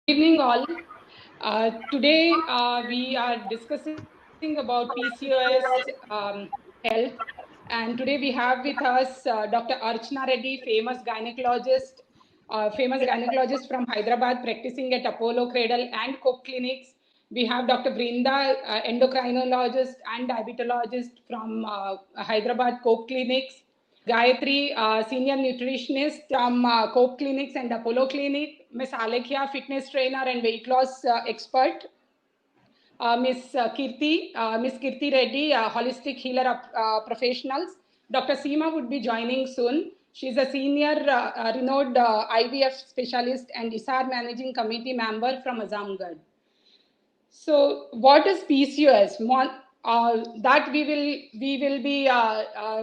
Evening all. Today we are discussing about PCOS health, and today we have with us Dr. Archana Reddy, famous gynecologist from Hyderabad, practicing at Apollo Cradle and Coke Clinics. We have Dr. Brinda, endocrinologist and diabetologist from Hyderabad Coke Clinics. Gayatri, senior nutritionist from Cope Clinics and Apollo Clinic. Miss Alekhya, fitness trainer and weight loss expert. Miss Kirti Reddy, holistic healer of professionals. Dr. Seema would be joining soon. She's a senior renowned IVF specialist and ISAR managing committee member from Azamgarh. So, what is PCOS? That we will be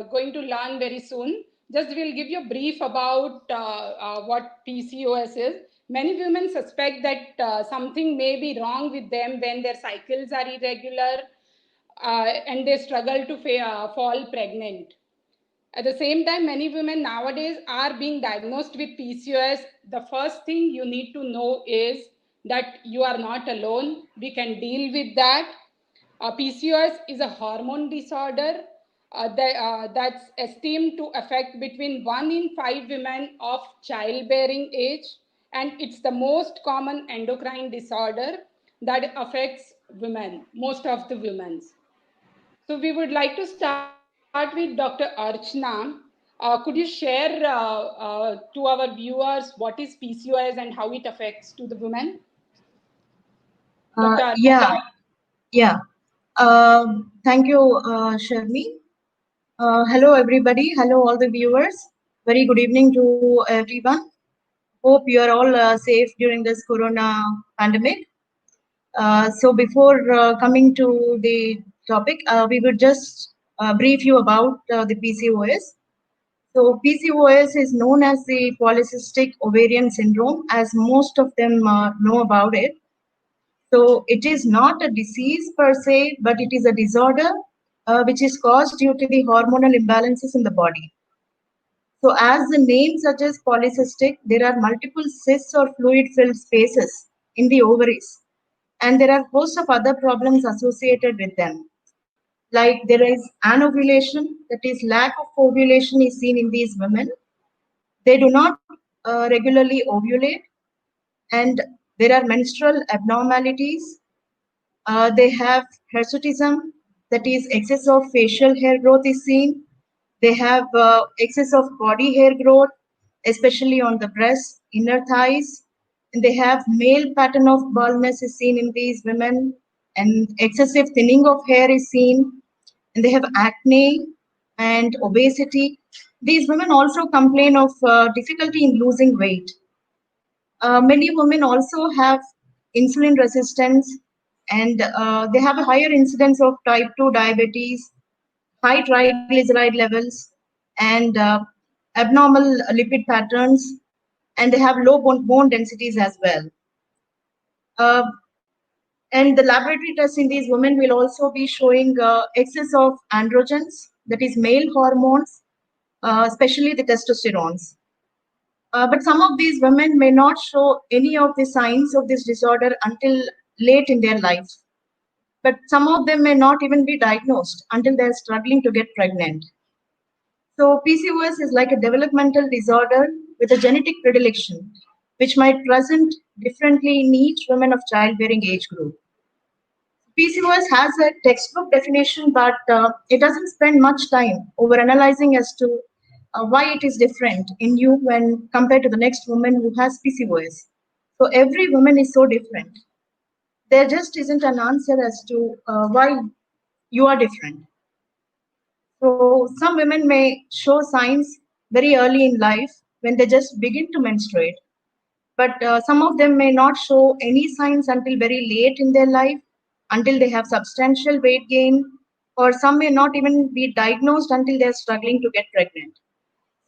going to learn very soon. Just we'll give you a brief about what PCOS is. Many women suspect that something may be wrong with them when their cycles are irregular and they struggle to fall pregnant. At the same time, many women nowadays are being diagnosed with PCOS. The first thing you need to know is that you are not alone. We can deal with that. PCOS is a hormone disorder that's esteemed to affect between 1 in 5 women of childbearing age, and it's the most common endocrine disorder that affects women, most of the women. So we would like to start with Dr. Archana. Could you share to our viewers what is PCOS and how it affects to the women? Dr. Yeah, yeah. Thank you, Sharmi. Hello, everybody. Hello, all the viewers. Very good evening to everyone. Hope you are all safe during this corona pandemic. So before coming to the topic, we would just brief you about the PCOS. So PCOS is known as the polycystic ovarian syndrome, as most of them know about it. So it is not a disease per se, but it is a disorder which is caused due to the hormonal imbalances in the body. So as the name suggests, polycystic, there are multiple cysts or fluid-filled spaces in the ovaries, and there are hosts of other problems associated with them. Like there is anovulation, that is lack of ovulation is seen in these women. They do not regularly ovulate, and there are menstrual abnormalities. They have hirsutism, that is excess of facial hair growth is seen. They have excess of body hair growth, especially on the breasts, inner thighs. And they have male pattern of baldness is seen in these women, and excessive thinning of hair is seen. And they have acne and obesity. These women also complain of difficulty in losing weight. Many women also have insulin resistance, and they have a higher incidence of type 2 diabetes, high triglyceride levels, and abnormal lipid patterns, and they have low bone densities as well. Uh, and the laboratory tests in these women will also be showing excess of androgens, that is male hormones, especially the testosterones. But some of these women may not show any of the signs of this disorder until late in their life. But some of them may not even be diagnosed until they're struggling to get pregnant. So PCOS is like a developmental disorder with a genetic predilection, which might present differently in each woman of childbearing age group. PCOS has a textbook definition, but it doesn't spend much time over analyzing as to why it is different in you when compared to the next woman who has PCOS. So every woman is so different. There just isn't an answer as to why you are different. So some women may show signs very early in life when they just begin to menstruate, but some of them may not show any signs until very late in their life, until they have substantial weight gain, or some may not even be diagnosed until they're struggling to get pregnant.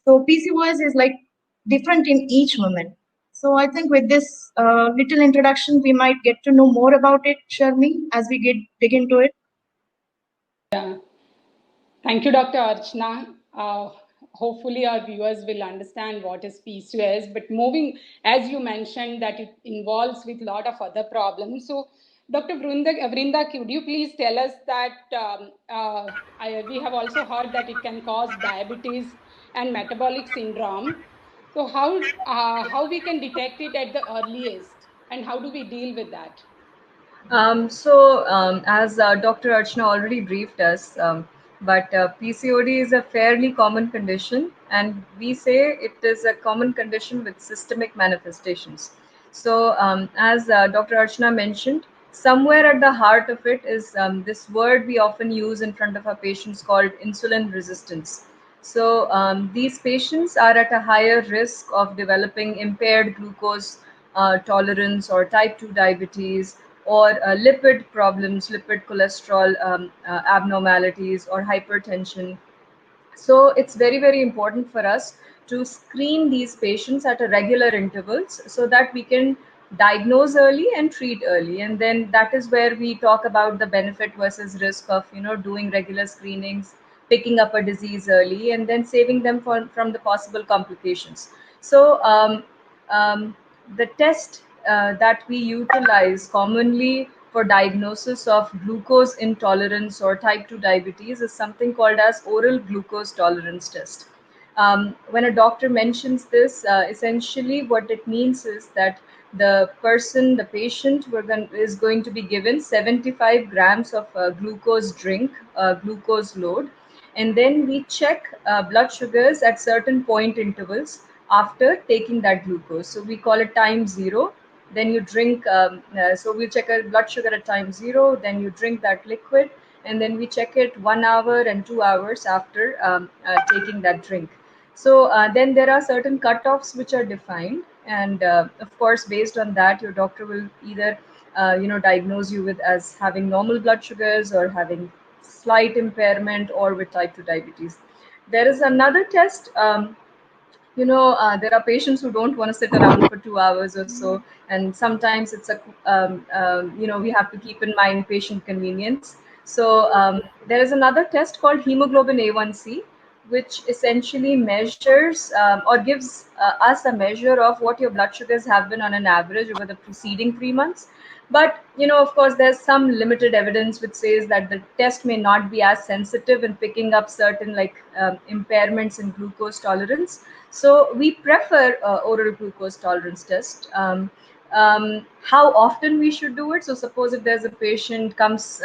So PCOS is like different in each woman. So I think with this little introduction, we might get to know more about it, Sharmi, as we dig into it. Yeah. Thank you, Dr. Archana. hopefully our viewers will understand what is PCOS. But moving, as you mentioned, that it involves with a lot of other problems. So, Dr. Vrinda, could you please tell us that we have also heard that it can cause diabetes and metabolic syndrome. So, how we can detect it at the earliest, and how do we deal with that? As Dr. Archana already briefed us, but PCOD is a fairly common condition, and we say it is a common condition with systemic manifestations. As Dr. Archana mentioned, somewhere at the heart of it is this word we often use in front of our patients called insulin resistance. These patients are at a higher risk of developing impaired glucose tolerance or type 2 diabetes or lipid problems, lipid cholesterol abnormalities, or hypertension. So it's very, very important for us to screen these patients at a regular intervals so that we can diagnose early and treat early. And then that is where we talk about the benefit versus risk of, doing regular screenings, picking up a disease early, and then saving them from the possible complications. So the test that we utilize commonly for diagnosis of glucose intolerance or type 2 diabetes is something called as oral glucose tolerance test. When a doctor mentions this, essentially what it means is that the patient is going to be given 75 grams of glucose drink, glucose load, and then we check blood sugars at certain point intervals after taking that glucose. So we call it time zero. Then you drink, so we check a blood sugar at time zero, then you drink that liquid, and then we check it 1 hour and 2 hours after taking that drink. Then there are certain cutoffs which are defined, and of course, based on that, your doctor will either diagnose you with as having normal blood sugars or having slight impairment or with type 2 diabetes. There is another test. There are patients who don't want to sit around for 2 hours or so, and sometimes it's we have to keep in mind patient convenience. There is another test called hemoglobin A1C, which essentially measures or gives us a measure of what your blood sugars have been on an average over the preceding 3 months. But of course, there's some limited evidence which says that the test may not be as sensitive in picking up certain impairments in glucose tolerance. So we prefer oral glucose tolerance test. How often we should do it? So suppose if there's a patient comes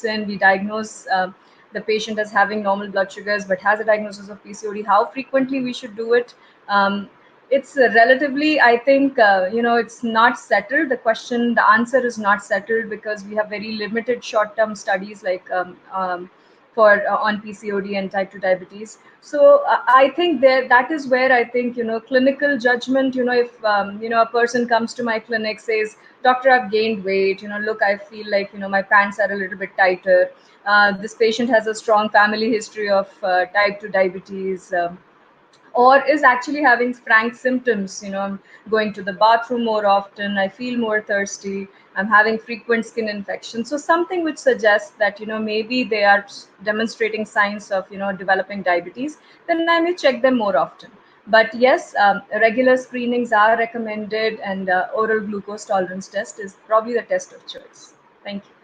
in, we diagnose the patient as having normal blood sugars but has a diagnosis of PCOD. How frequently we should do it? It's relatively, I think, it's not settled. The answer is not settled because we have very limited short-term studies for on PCOD and type 2 diabetes. So I think that is where I think clinical judgment. If a person comes to my clinic, says, "Doctor, I've gained weight. Look, I feel like my pants are a little bit tighter. This patient has a strong family history of type 2 diabetes." Or is actually having frank symptoms. I'm going to the bathroom more often, I feel more thirsty, I'm having frequent skin infections. So something which suggests that maybe they are demonstrating signs of developing diabetes, then I may check them more often. But yes, regular screenings are recommended, and oral glucose tolerance test is probably the test of choice. Thank you.